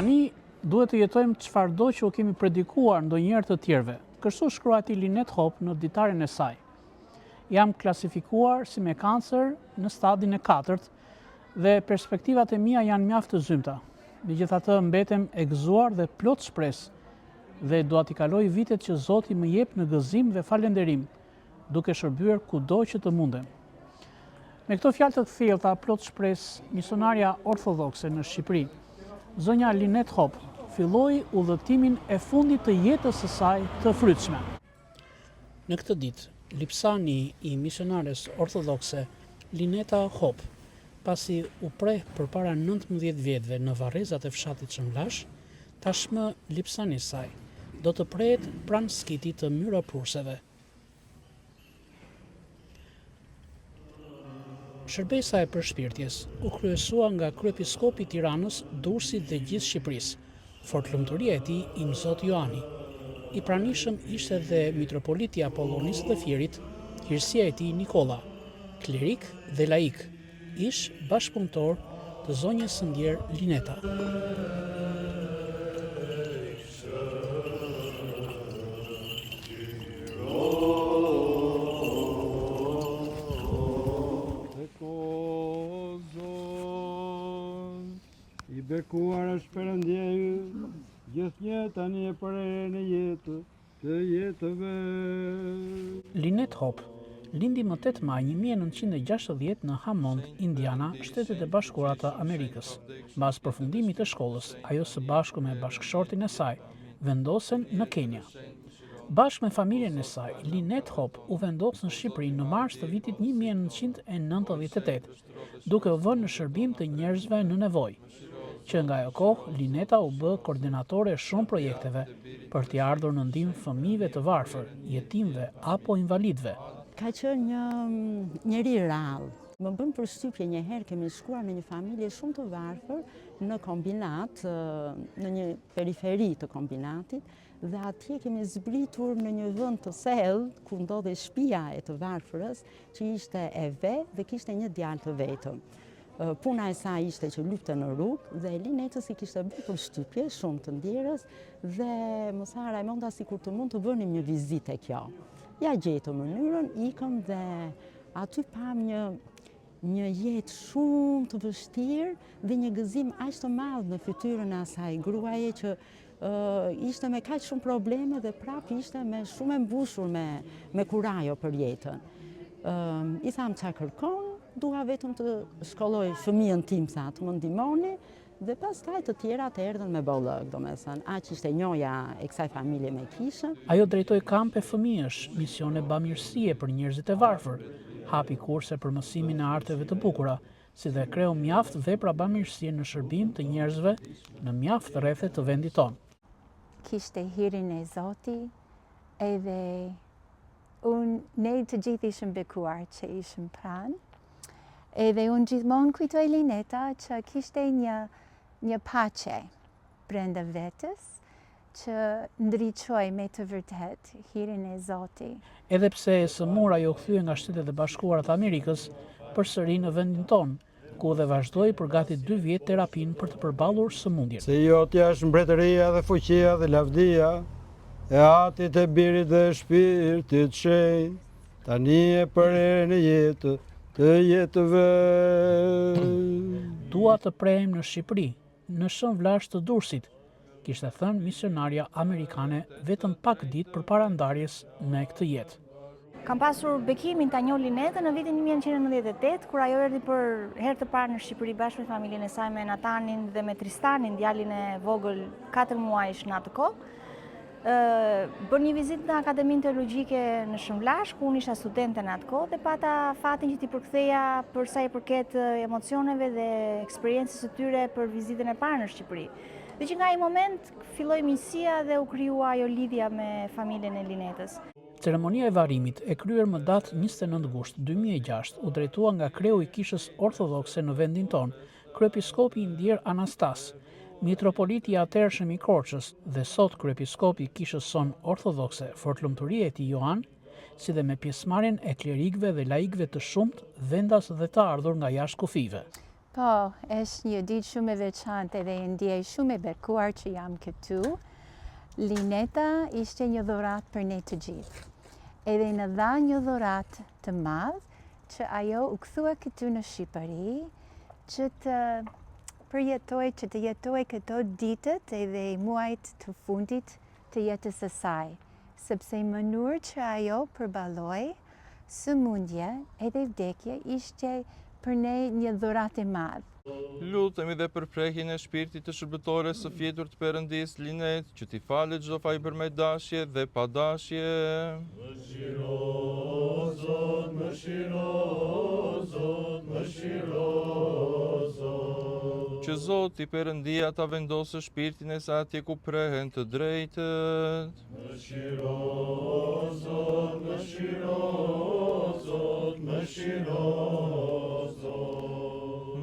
Tani duhet të jetojmë çfarëdo që u kemi predikuar ndonjëherë të tjerëve. Kështu shkruajti Lynette Hope në ditarin e saj. Jam klasifikuar si me kancer në stadin e 4 dhe perspektivat e mia janë mjaft të zymta. Megjithatë mbetem e gëzuar dhe plot shpresë dhe dua t'i kaloj vitet që Zoti më jep në gëzim dhe falënderim, duke shërbyer kudo që të mundem. Me këto fjalë të thjellta plot shpresë, misionarja ortodokse në Shqipëri, zonja Lynette Hope, filloi udhëtimin e fundit të jetës së saj të frytshme. Në këtë ditë, lipsani i misionares ortodokse Lynette Hope, pasi u preh përpara 19 vjetëve në varrezat e fshatit Shënlash, tashmë lipsani i saj do të prehet pranë skitit të myropurseve. Shërbesa e përshpirtjes u kryesua nga kryepiskopi i Tiranës, Durrësit dhe gjithë Shqipërisë. Fortlumturia e tij i Zot Joani. I pranishëm ishte dhe mitropoliti Apollonis të Fierit, hirësia e tij Nikolla, klerik dhe laik, ish bashkëpunëtor të zonjës së ndjer Lineta. I bekuar është Perëndiu, gjithnjë tani e për në jetë të jetëve. Lynette Hope lindi më 8 maj 1960 në Hammond, Indiana, Shtetet e Bashkuara të Amerikës. Mbas përfundimit të shkollës, ajo së bashku me bashkëshortin e saj vendosen në Kenja. Bashkë me familjen e saj, Lynette Hope u vendos në Shqipëri në mars të vitit 1998, duke u vënë në shërbim të njerëzve në nevojë. Që nga ajo kohë, Lineta u bë koordinatore shumë projekteve për t'i ardhur në ndihmë fëmijëve të varfër, jetimëve apo invalidëve. Ka qenë një njeri rrallë. Më bën përshtypje një herë kemi shkuar në një familje shumë të varfër në kombinat, në një periferi të kombinatit, dhe atje kemi zbritur në një vend të thellë ku ndodhej shtëpia e të varfërës, që ishte e vetë dhe kishte një djalë të vetëm. Puna e saj ishte që lupte në rrugë dhe Linetës i kishte bërë përshtypje shumë të ndjerës dhe më tha Raimonda sikur të mund të bënim një vizitë kjo. Ja gjetëm mënyrën, ikëm dhe aty pam një jetë shumë të vështirë dhe një gëzim aq të madh në fytyrën e asaj gruaje që ishte me kaq shumë probleme dhe prap ishte me shumë e mbushur me kurajo për jetën. I tham çfarë kërkon, dua vetëm të shkolloj fëmijën tim, tha, të më ndihmoni, dhe pastaj të tjerat erdhën me bollëk, domethënë, aq ishte njoja e kësaj familje me kishën. Ajo drejtoi kampe fëmijësh, misione bamirësie për njerëzit e varfër, hapi kurse për mësimin e arteve të bukura, si dhe kreu mjaft vepra bamirësie në shërbim të njerëzve në mjaft rrethe të vendit tonë. Kishte hirin e Zotit, edhe ne të gjithë ishim bekuar që ishim pranë. Edhe unë gjithmonë kujtoj Lineta që kishte një paqe brenda vetës që ndriçoi me të vërtet hirin e Zotit. Edhe pse e sëmur ajo kthye nga Shtetet e Bashkuara të Amerikës përsëri në vendin tonë, ku dhe vazhdoi për gati 2 vjet terapinë për të përballur sëmundjen. Se jotja është mbretëria dhe fuqia dhe lavdia e Atit e Birit dhe Shpirtit Shenjtë, tani e për në jetë të jetëve. Dua të prehem në Shqipëri, në Shën Vlash të Durrësit, kishte thënë misionarja amerikane vetëm pak ditë përpara ndarjes me këtë jetë. Kam pasur bekimin ta njoh Linetën në vitin 1998, kur ajo erdhi për herë të parë në Shqipëri bashkë me familjen e saj, me Natanin dhe me Tristanin, djalin e vogël 4 muajsh në atë kohë. Bën një vizitë në Akademinë Teologjike në Shënvlash, ku unë isha studente në atë kohë dhe pata fatin që t'i përktheja për sa i përket emocioneve dhe eksperiencës së tyre për vizitën e parë në Shqipëri. Dhe që nga ai moment filloi miqësia dhe u krijua ajo lidhja me familjen e Linetës. Ceremonia e varrimit e kryer më datë 29 gusht 2006 u drejtua nga kreu i kishës ortodokse në vendin tonë, kryepiskopi i ndjer Anastas, mitropoliti i atëhershëm i Korçës dhe sot kryepiskopi i kishës son ortodokse Fortlumturia e tij Joan, si dhe me pjesëmarrjen e klerikëve dhe laikëve të shumtë, vendas dhe të ardhur nga jashtë kufive. Po, është një ditë shumë e veçantë dhe ndjej shumë e bekuar që jam këtu. Lineta ishte një dhuratë për ne të gjithë. Edhe në dha një dhuratë të madh që ajo u kthua këtu në Shqipëri që të jetoj këto ditët edhe muajt të fundit të jetës së saj, sepse në mënyrë që ajo përballoi sëmundje edhe vdekje ishte për ne një dhuratë e madhe. Lutemi dhe për prekjen e shpirtit të shërbëtores së fjetur të Perëndis Linet, që t'i falet çdo fajbër me dashje dhe pa dashje. Mëshiro, Zot, mëshiro, Zot, mëshiro, Zot. Që Zoti Perëndia ta vendosë shpirtin e saj atje ku prehen të drejtët. Mëshiro, Zot, mëshiro, Zot, mëshiro, Zot.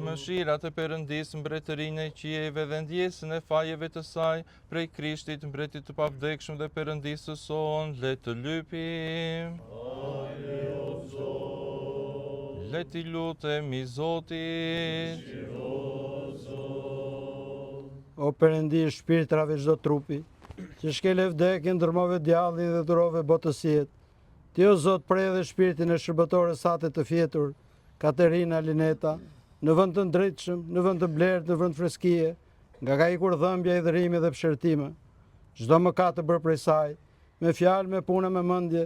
Mëshirat e Perëndis mbretërinë e qiejve dhe ndjesën e fajeve të saj prej Krishtit mbretit të pavdekshëm dhe Perëndisë son, le të lypim. Le t'i lutemi Zotit. O Perëndi i shpirtrave çdo trupi, që shkele vdekjen, ndërmove djallin dhe durove botës jetë. Ti o Zot prej dhe shpirtin e shërbëtores sate të fjetur, Katerina Lineta, në vend të drejtshëm, në vend të blertë, në vend freskije, nga ka ikur dhëmbja, idhërimi dhe pëshërtime. Çdo mëkat të bërë prej saj, me fjalë, me punë, me mendje,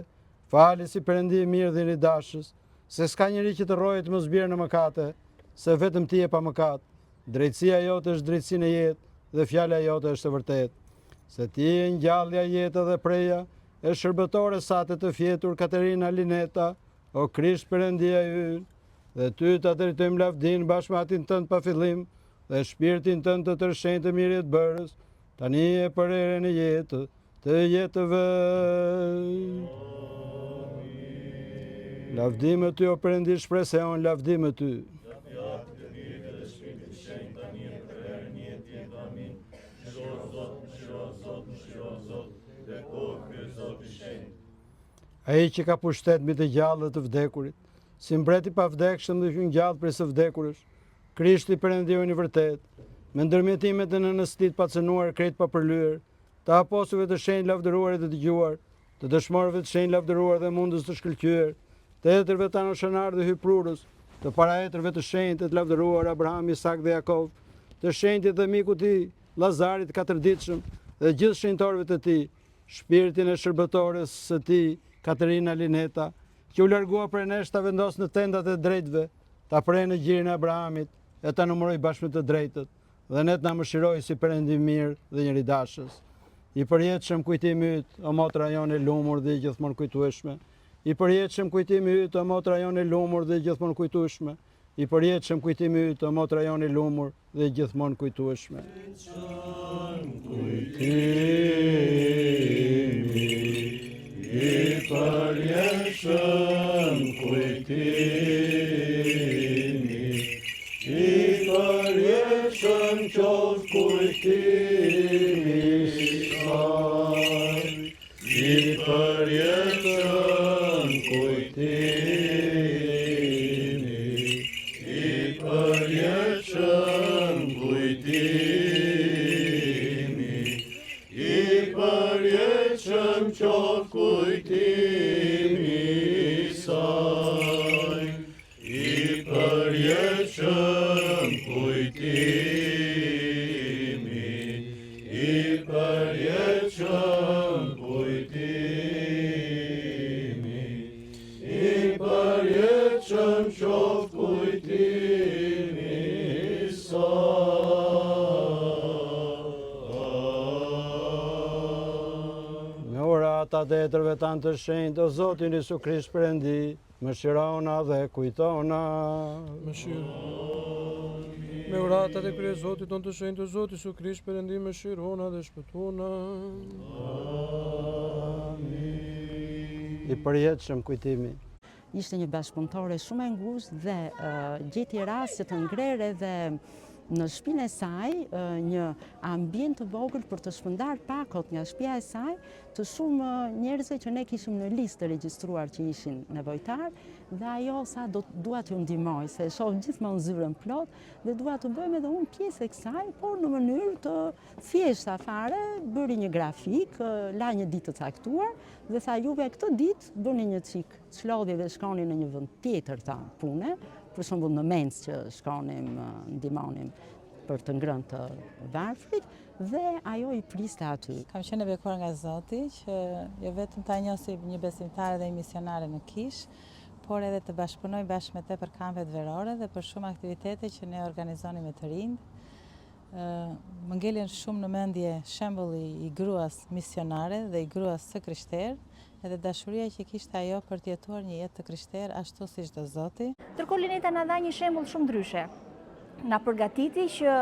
fali si Perëndi i mirë dhe i dashës, se s'ka njeri që të rrohet mos bjerë në mëkate, se vetëm ti e pa mëkat. Drejtësia jote është drejtësinë e jetë dhe fjala jote është e vërtetë. Se ti e ngjallja jetë dhe preja e shërbëtores sate të fjetur Katerina Lineta, o Krisht Perëndia ynë, dhe ty të drejtojmë lavdin bashkë me atin tënd pa fillim dhe shpirtin tënd të tërshenjtë të mirë të bërës, tani e për erën e jetë të jetëve. Lavdim e ty o Perëndi shpreseon, lavdim e ty. Ai që ka pushtet mbi të gjallë dhe të vdekurit, si mbreti pa vdekshëm dhe hynë gjallë prej së vdekurësh, Krishti Perëndiu i vërtet, me ndërmjetimet e nënëstit pa cënuar krejt pa përlyer, të apostujve të shenjtë lavdëruar e të dëgjuar, të dëshmorëve të shenjtë lavdëruar dhe mundës të shkëlqyer, të etërve të anoshënar dhe hyprurës, të paraetërve të shenjtë të lavdëruar Abraham, Isak dhe Jakov, të shenjtë dhe miku ti, Lazarit 4-ditshëm dhe gjithë shenjtorëve të ti, shpirtin e shërbëtores së ti, Katerina Lineta, që u largua prej nesh ta vendos në tendat e drejtëve, ta prej në gjirin e Abrahamit, e ta numëroj bashkë me të drejtët, dhe ne të na mëshiroj si Perëndi mirë dhe njëri dashës. I përjetshëm kujtimi yt, o motra jonë e lumur dhe gjithmonë kujtueshme. I përjetshëm kujtimi yt, o motra jonë e lumur dhe gjithmonë kujtueshme. I përjetshëm kujtimi yt, o motra jonë e lumur dhe gjithmonë kujtueshme. I përjetshëm kujtimi, i përjetshëm qoftë kujtimi saj, i përjetshëm kujtimi, i përjetshëm kujtimi, i përjetshëm qoftë kujtimi saj, i përjetshëm kujtimi, i përjetshëm kujtimi, i përjetshëm qoftë kujtimi saj. Ata të etërve tanë të shenjtë, o Zotin Isu Krisht Perëndi, mëshirona dhe kujtona. Me uratat e krye Zotit tonë të shenjtë, o Zoti Isu Krisht Perëndi, mëshirona dhe shpëtona. I përjetshëm kujtimi. Ishte një bashkëpunëtore shumë e ngushtë dhe gjeti rast që të ngrere dhe në shtëpinë e saj një ambient të vogël për të shpërndar pakot nga shtëpia e saj të shumë njerëzve që ne kishim në listë të regjistruar që ishin nevojtar, dhe ajo sa dua t'ju ndihmoj, se shoh gjithmonë zyrën plot dhe dua të bëjmë edhe unë pjesë e kësaj, por në mënyrë të thjeshta fare, bëri një grafik, la një ditë të caktuar dhe tha juve këtë ditë bëni një çik çlodhje dhe shkoni në një vend tjetër ta pune, për shembull në Mens që shkonim, ndihmonim për të ngrënë të varfrit, dhe ajo i priste aty. Kam qenë e bekuar nga Zoti që jo vetëm ta njoh si një besimtare dhe një misionare në Kish, por edhe të bashkëpunoj bashkë me te për kampet verore dhe për shumë aktivitete që ne organizonim me të rinj. Më ngelen shumë në mendje shembulli i gruas misionare dhe i gruas së krishterë, edhe dashuria që kishte ajo për të jetuar një jetë të krishterë ashtu siç do Zoti. Ndërkohë Lineta na dha një shembull shumë ndryshe. Na përgatiti që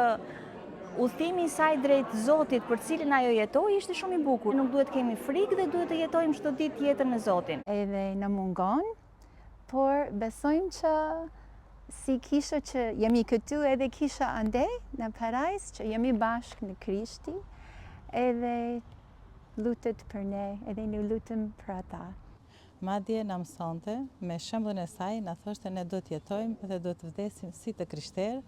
udhëtimi i saj drejt Zotit për cilin ajo jetoi ishte shumë i bukur. Nuk duhet kemi frikë dhe duhet të jetojmë çdo ditë jetën me Zotin. Edhe në mungon, por besojmë që si kisha që jemi këtu edhe kisha ande në parajs, që jemi bashkë në Krishti, edhe lutet për ne, edhe ne lutem për ata. Madje na mësonte, me shembullin e saj, na thoshte ne do të jetojmë dhe do të vdesim si të krishterë.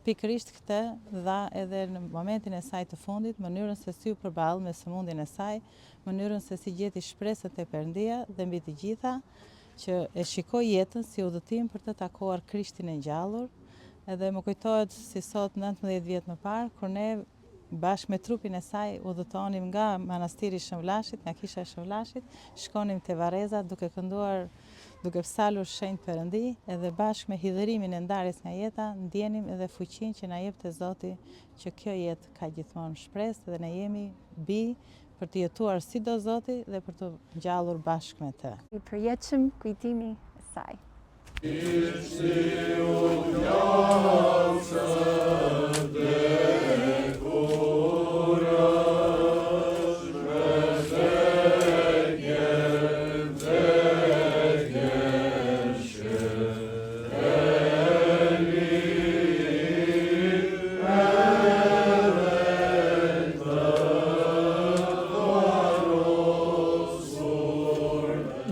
Pikërisht këtë dha edhe në momentin e saj të fundit, mënyrën se si u përball me sëmundjen e saj, mënyrën se si gjeti shpresën te Perëndia dhe mbi të gjitha që e shikoi jetën si udhëtim për të takuar Krishtin e ngjallur. Edhe më kujtohet si sot 19 vjet më parë, kur ne bashkë me trupin e saj udhëtonim nga manastiri Shëmvllashit, nga kisha e Shëmvllashit, shkonim te Vareza duke kënduar, duke psalur shenjtë Perëndi, edhe bashkë me hidhërimin e ndarjes nga jeta, ndjenim edhe fuqinë që na jep te Zoti që kjo jetë ka gjithmonë shpresë dhe ne jemi bi për të jetuar si do Zoti dhe për të ngjallur bashkë me të. I përjetshëm kujtimi i saj.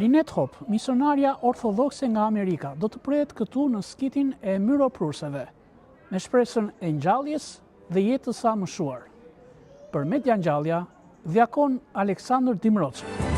Linet Hop, misionarja ortodokse nga Amerika, do të prehet këtu në skitin e myroprurseve, me shpresën e ngjalljes dhe jetës së mëshuar. Për Media Ngjallja, Djakon Aleksandër Dimroçi.